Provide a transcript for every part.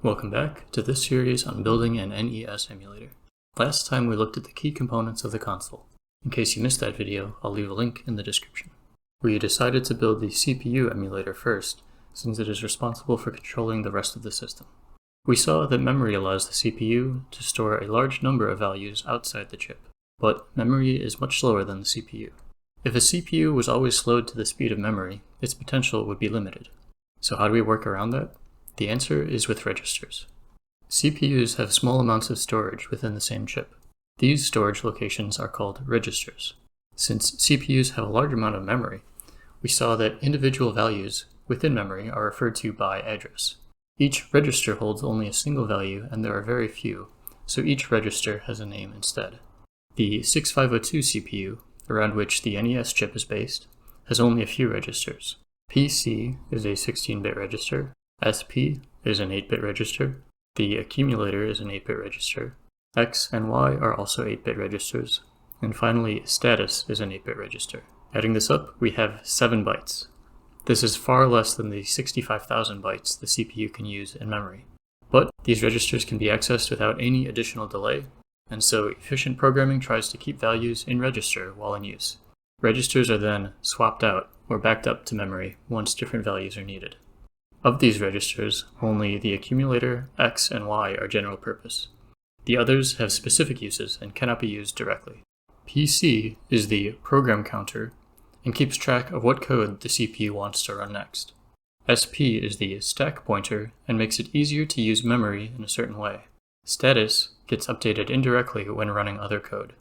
Welcome back to this series on building an NES emulator. Last time we looked at the key components of the console. In case you missed that video, I'll leave a link in the description. We decided to build the CPU emulator first, since it is responsible for controlling the rest of the system. We saw that memory allows the CPU to store a large number of values outside the chip, but memory is much slower than the CPU. If a CPU was always slowed to the speed of memory, its potential would be limited. So how do we work around that? The answer is with registers. CPUs have small amounts of storage within the same chip. These storage locations are called registers. Since CPUs have a large amount of memory, we saw that individual values within memory are referred to by address. Each register holds only a single value, and there are very few, so each register has a name instead. The 6502 CPU, around which the NES chip is based, has only a few registers. PC is a 16-bit register, SP is an 8-bit register, the accumulator is an 8-bit register, X and Y are also 8-bit registers, and finally status is an 8-bit register. Adding this up, we have 7 bytes. This is far less than the 65,000 bytes the CPU can use in memory. But these registers can be accessed without any additional delay, and so efficient programming tries to keep values in register while in use. Registers are then swapped out or backed up to memory once different values are needed. Of these registers, only the accumulator, X, and Y are general purpose. The others have specific uses and cannot be used directly. PC is the program counter and keeps track of what code the CPU wants to run next. SP is the stack pointer and makes it easier to use memory in a certain way. Status gets updated indirectly when running other code.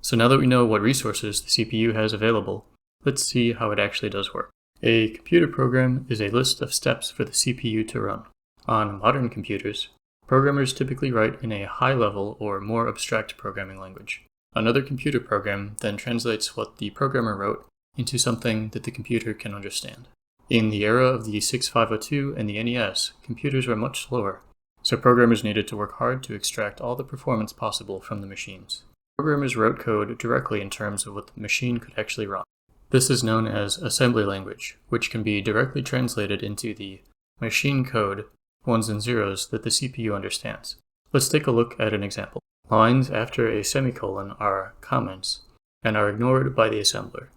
So now that we know what resources the CPU has available, let's see how it actually does work. A computer program is a list of steps for the CPU to run. On modern computers, programmers typically write in a high-level or more abstract programming language. Another computer program then translates what the programmer wrote into something that the computer can understand. In the era of the 6502 and the NES, computers were much slower, so programmers needed to work hard to extract all the performance possible from the machines. Programmers wrote code directly in terms of what the machine could actually run. This is known as assembly language, which can be directly translated into the machine code, ones and zeros, that the CPU understands. Let's take a look at an example. Lines after a semicolon are comments and are ignored by the assembler.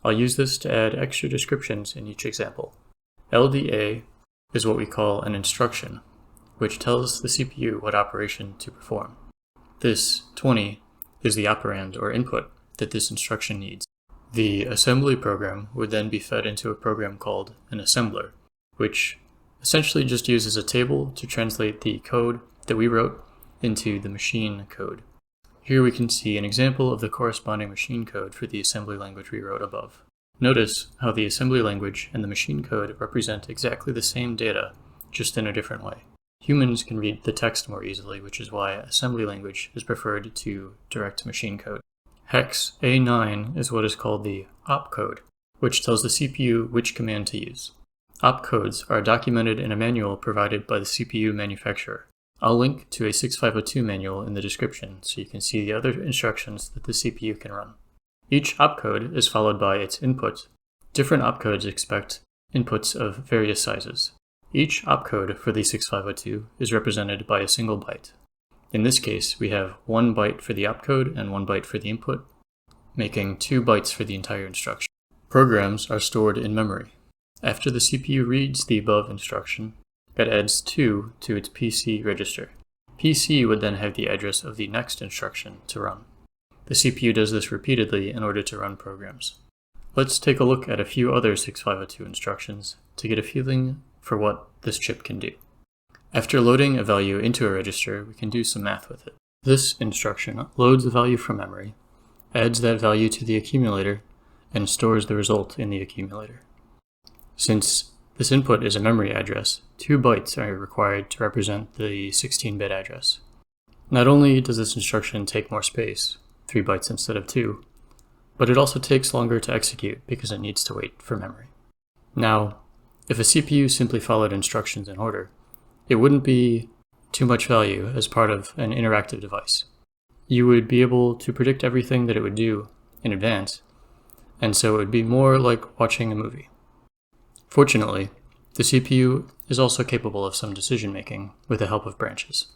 I'll use this to add extra descriptions in each example. LDA is what we call an instruction, which tells the CPU what operation to perform. This 20 is the operand or input that this instruction needs. The assembly program would then be fed into a program called an assembler, which essentially just uses a table to translate the code that we wrote into the machine code. Here we can see an example of the corresponding machine code for the assembly language we wrote above. Notice how the assembly language and the machine code represent exactly the same data, just in a different way. Humans can read the text more easily, which is why assembly language is preferred to direct machine code. Hex A9 is what is called the opcode, which tells the CPU which command to use. Opcodes are documented in a manual provided by the CPU manufacturer. I'll link to a 6502 manual in the description so you can see the other instructions that the CPU can run. Each opcode is followed by its input. Different opcodes expect inputs of various sizes. Each opcode for the 6502 is represented by a single byte. In this case, we have 1 byte for the opcode and 1 byte for the input, making 2 bytes for the entire instruction. Programs are stored in memory. After the CPU reads the above instruction, it adds 2 to its PC register. PC would then have the address of the next instruction to run. The CPU does this repeatedly in order to run programs. Let's take a look at a few other 6502 instructions to get a feeling for what this chip can do. After loading a value into a register, we can do some math with it. This instruction loads a value from memory, adds that value to the accumulator, and stores the result in the accumulator. Since this input is a memory address, 2 bytes are required to represent the 16-bit address. Not only does this instruction take more space, 3 bytes instead of 2, but it also takes longer to execute because it needs to wait for memory. Now, if a CPU simply followed instructions in order, it wouldn't be too much value as part of an interactive device. You would be able to predict everything that it would do in advance, and so it would be more like watching a movie. Fortunately, The CPU is also capable of some decision making with the help of branches.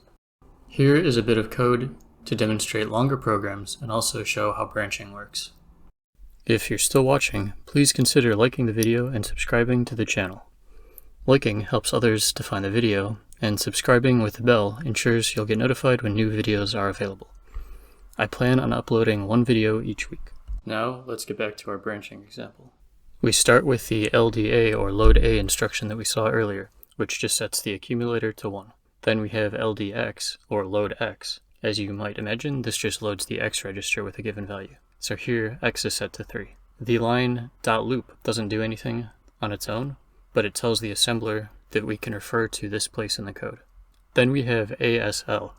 Here is a bit of code to demonstrate longer programs and also show how branching works. If you're still watching, please consider liking the video and subscribing to the channel. Liking helps others to find the video, and subscribing with the bell ensures you'll get notified when new videos are available. I plan on uploading one video each week. Now let's get back to our branching example. We start with the LDA or load A instruction that we saw earlier, which just sets the accumulator to 1. Then we have LDX or load X. As you might imagine, this just loads the X register with a given value. So here X is set to 3. The line .loop doesn't do anything on its own, but it tells the assembler that we can refer to this place in the code. Then we have ASL,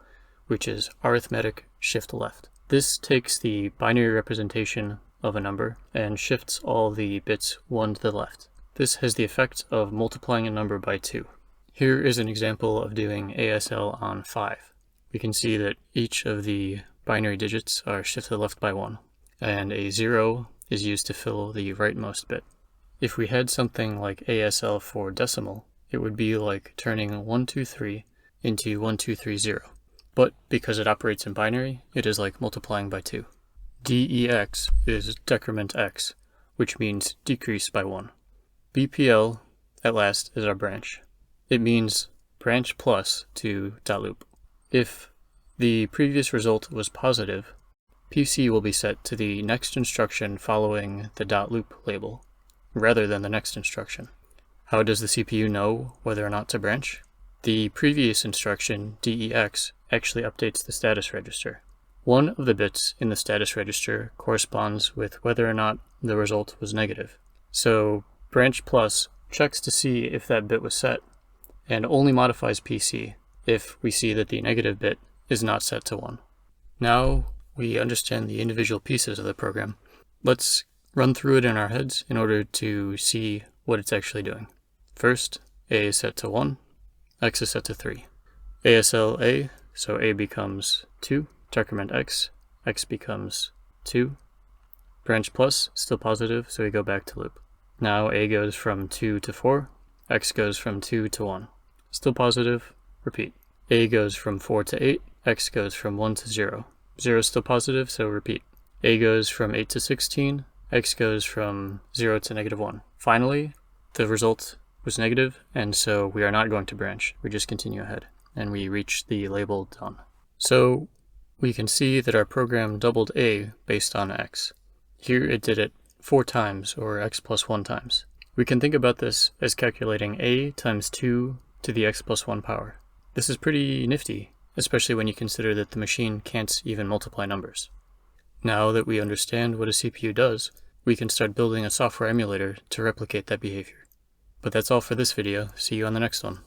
which is arithmetic shift left. This takes the binary representation of a number and shifts all the bits 1 to the left. This has the effect of multiplying a number by 2. Here is an example of doing ASL on 5. We can see that each of the binary digits are shifted left by 1, and a 0 is used to fill the rightmost bit. If we had something like ASL for decimal, it would be like turning 123 into 1230. But because it operates in binary, it is like multiplying by 2. DEX is decrement X, which means decrease by 1. BPL, at last, is our branch. It means branch plus to .loop. If the previous result was positive, PC will be set to the next instruction following the .loop label, rather than the next instruction. How does the CPU know whether or not to branch? The previous instruction, DEX, actually updates the status register. One of the bits in the status register corresponds with whether or not the result was negative. So branch plus checks to see if that bit was set, and only modifies PC if we see that the negative bit is not set to 1. Now we understand the individual pieces of the program. Let's run through it in our heads in order to see what it's actually doing. First, A is set to 1, X is set to 3. ASL A, so A becomes 2, decrement X, X becomes 2. Branch plus, still positive, so we go back to loop. Now A goes from 2 to 4, X goes from 2 to 1. Still positive, repeat. A goes from 4 to 8, X goes from 1 to 0. 0 is still positive, so repeat. A goes from 8 to 16, X goes from 0 to -1. Finally, the result was negative, and so we are not going to branch. We just continue ahead, and we reach the label done. So we can see that our program doubled A based on X. Here it did it 4 times, or X plus 1 times. We can think about this as calculating A times 2 to the X plus 1 power. This is pretty nifty, especially when you consider that the machine can't even multiply numbers. Now that we understand what a CPU does, we can start building a software emulator to replicate that behavior. But that's all for this video. See you on the next one.